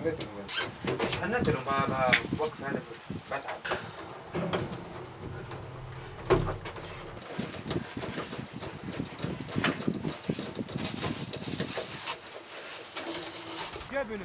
شحنت لهم بوقف هذا بتعب. جابنا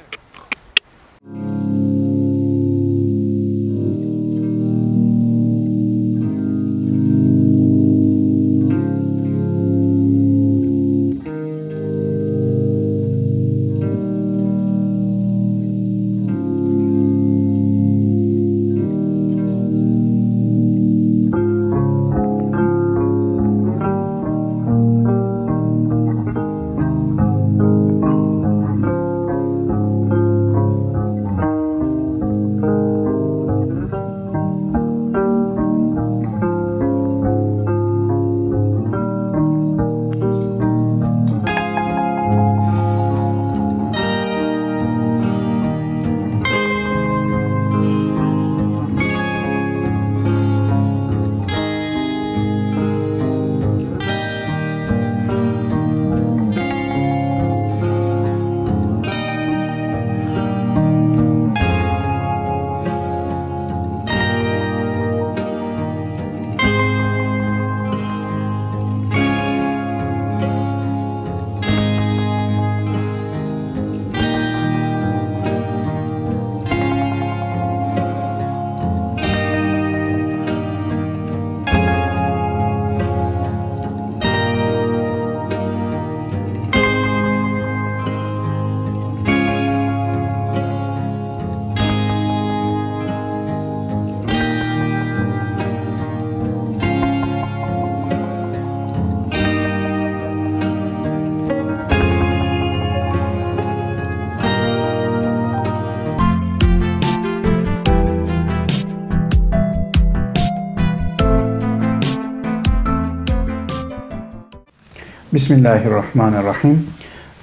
Bismillahirrahmanirrahim.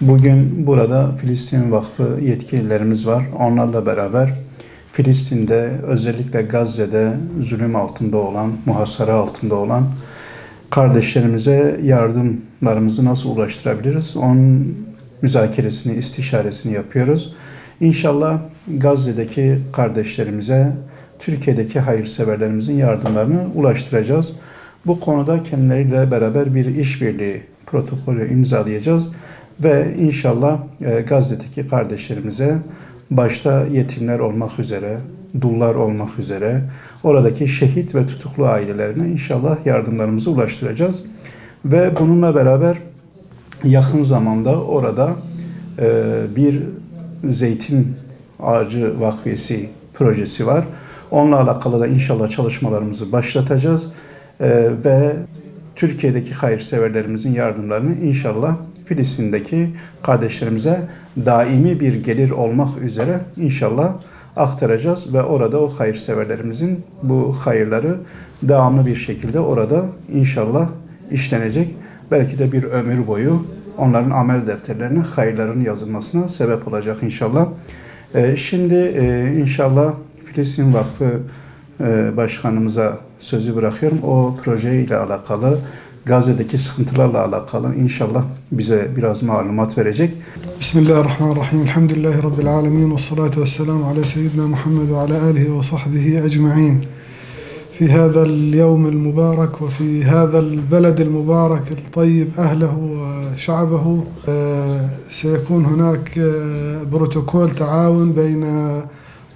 Bugün burada Filistin Vakfı yetkililerimiz var. Onlarla beraber Filistin'de, özellikle Gazze'de zulüm altında olan, muhasara altında olan kardeşlerimize yardımlarımızı nasıl ulaştırabiliriz? Onun müzakeresini, istişaresini yapıyoruz. İnşallah Gazze'deki kardeşlerimize, Türkiye'deki hayırseverlerimizin yardımlarını ulaştıracağız. Bu konuda kendileriyle beraber bir işbirliği protokolü imzalayacağız ve inşallah Gazze'deki kardeşlerimize, başta yetimler olmak üzere, dullar olmak üzere, oradaki şehit ve tutuklu ailelerine inşallah yardımlarımızı ulaştıracağız. Ve bununla beraber yakın zamanda orada bir zeytin ağacı vakfiyesi projesi var. Onunla alakalı da inşallah çalışmalarımızı başlatacağız ve Türkiye'deki hayırseverlerimizin yardımlarını inşallah Filistin'deki kardeşlerimize daimi bir gelir olmak üzere inşallah aktaracağız ve orada o hayırseverlerimizin bu hayırları devamlı bir şekilde orada inşallah işlenecek. Belki de bir ömür boyu onların amel defterlerine hayırların yazılmasına sebep olacak inşallah. Şimdi inşallah Filistin Vakfı Başkanımıza sözü bırakıyorum. O projeyle alakalı, Gazze'deki sıkıntılarla alakalı inşallah bize biraz malumat verecek. Bismillahirrahmanirrahim. Elhamdülillahi Rabbil alemin. Ve salatu ve selamu ala seyyidina Muhammed ve ala alihi ve sahbihi ecma'in. في هذا اليوم المبارك وفي هذا البلد المبارك الطيب أهله وشعبه سيكون هناك بروتوكول تعاون بين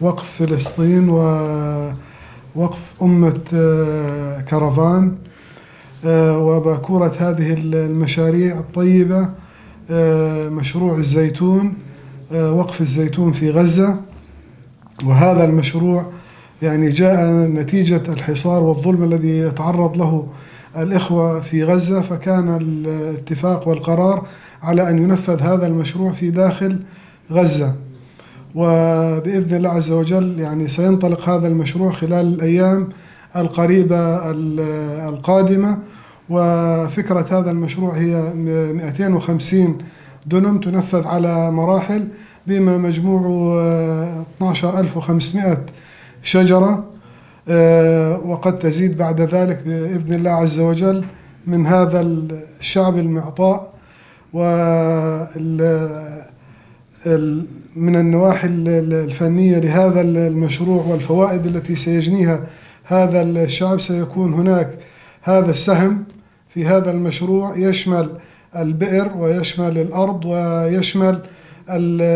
وقف فلسطين ووقف أمة كرفان وباكورة هذه المشاريع الطيبة مشروع الزيتون وقف الزيتون في غزة. وهذا المشروع يعني جاء نتيجة الحصار والظلم الذي يتعرض له الإخوة في غزة، فكان الاتفاق والقرار على أن ينفذ هذا المشروع في داخل غزة. وبإذن الله عز وجل يعني سينطلق هذا المشروع خلال الأيام القريبة القادمة. وفكرة هذا المشروع هي 250 دنم تنفذ على مراحل بما مجموعه 12500 شجرة، وقد تزيد بعد ذلك بإذن الله عز وجل من هذا الشعب المعطاء من النواحي الفنية لهذا المشروع والفوائد التي سيجنيها هذا الشعب، سيكون هناك هذا السهم في هذا المشروع يشمل البئر ويشمل الأرض ويشمل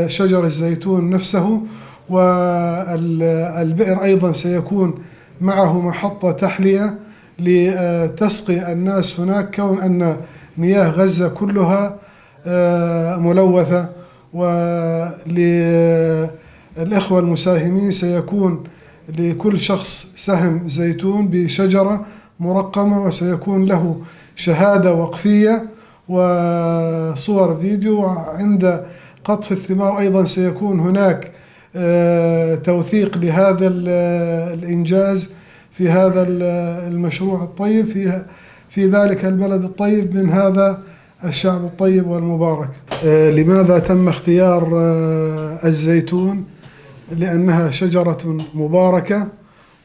شجر الزيتون نفسه، والبئر أيضا سيكون معه محطة تحلية لتسقي الناس هناك، كون أن مياه غزة كلها ملوثة. وللإخوة المساهمين سيكون لكل شخص سهم زيتون بشجرة مرقمة، وسيكون له شهادة وقفية وصور فيديو. عند قطف الثمار أيضا سيكون هناك توثيق لهذا الإنجاز في هذا المشروع الطيب في ذلك البلد الطيب من هذا الشعب الطيب والمبارك. لماذا تم اختيار الزيتون؟ لأنها شجرة مباركة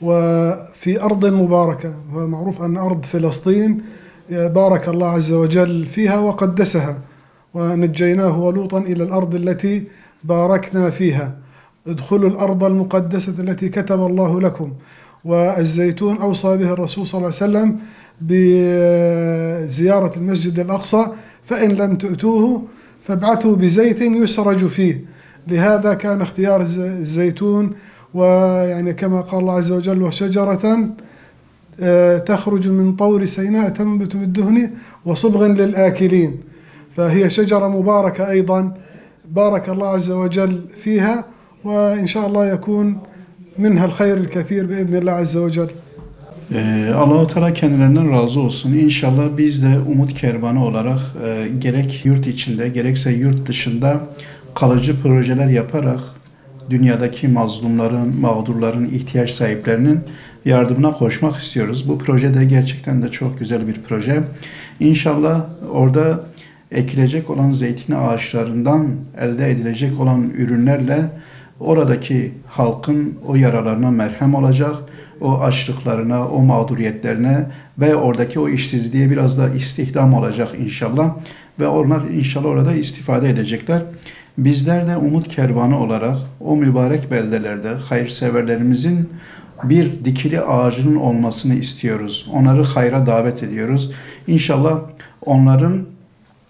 وفي أرض مباركة، ومعروف أن أرض فلسطين بارك الله عز وجل فيها وقدسها، ونجيناه ولوطا إلى الأرض التي باركنا فيها. ادخلوا الأرض المقدسة التي كتب الله لكم. والزيتون أوصى به الرسول صلى الله عليه وسلم بزيارة المسجد الأقصى، فإن لم تؤتوه فابعثوا بزيت يسرج فيه. لهذا كان اختيار الزيتون، ويعني كما قال الله عز وجل: وشجرة تخرج من طور سيناء تنبت بالدهن وصبغ للآكلين. فهي شجرة مباركة أيضا بارك الله عز وجل فيها، وإن شاء الله يكون منها الخير الكثير بإذن الله عز وجل. Allah-u Teala kendilerinden razı olsun. İnşallah biz de Umut Kervanı olarak gerek yurt içinde gerekse yurt dışında kalıcı projeler yaparak dünyadaki mazlumların, mağdurların, ihtiyaç sahiplerinin yardımına koşmak istiyoruz. Bu proje de gerçekten de çok güzel bir proje. İnşallah orada ekilecek olan zeytin ağaçlarından elde edilecek olan ürünlerle oradaki halkın o yaralarına merhem olacak, o açlıklarına, o mağduriyetlerine ve oradaki o işsizliğe biraz da istihdam olacak inşallah. Ve onlar inşallah orada istifade edecekler. Bizler de Umut Kervanı olarak o mübarek beldelerde hayırseverlerimizin bir dikili ağacının olmasını istiyoruz. Onları hayra davet ediyoruz. İnşallah onların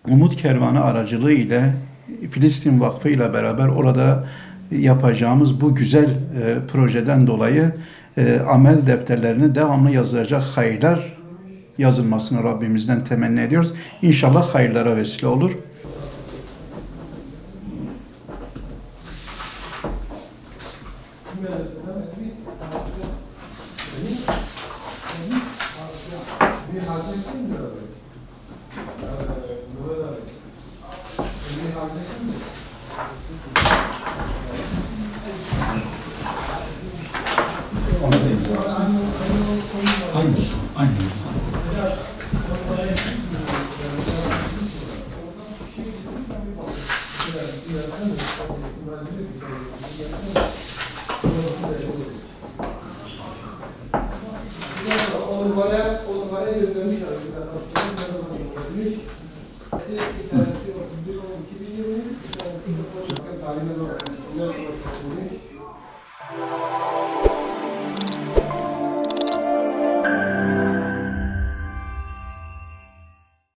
Umut Kervanı aracılığı ile Filistin Vakfı ile beraber orada yapacağımız bu güzel projeden dolayı amel defterlerine devamlı yazacak hayırlar yazılmasını Rabbimizden temenni ediyoruz. İnşallah hayırlara vesile olur. Aynısı, aynısı. Hı.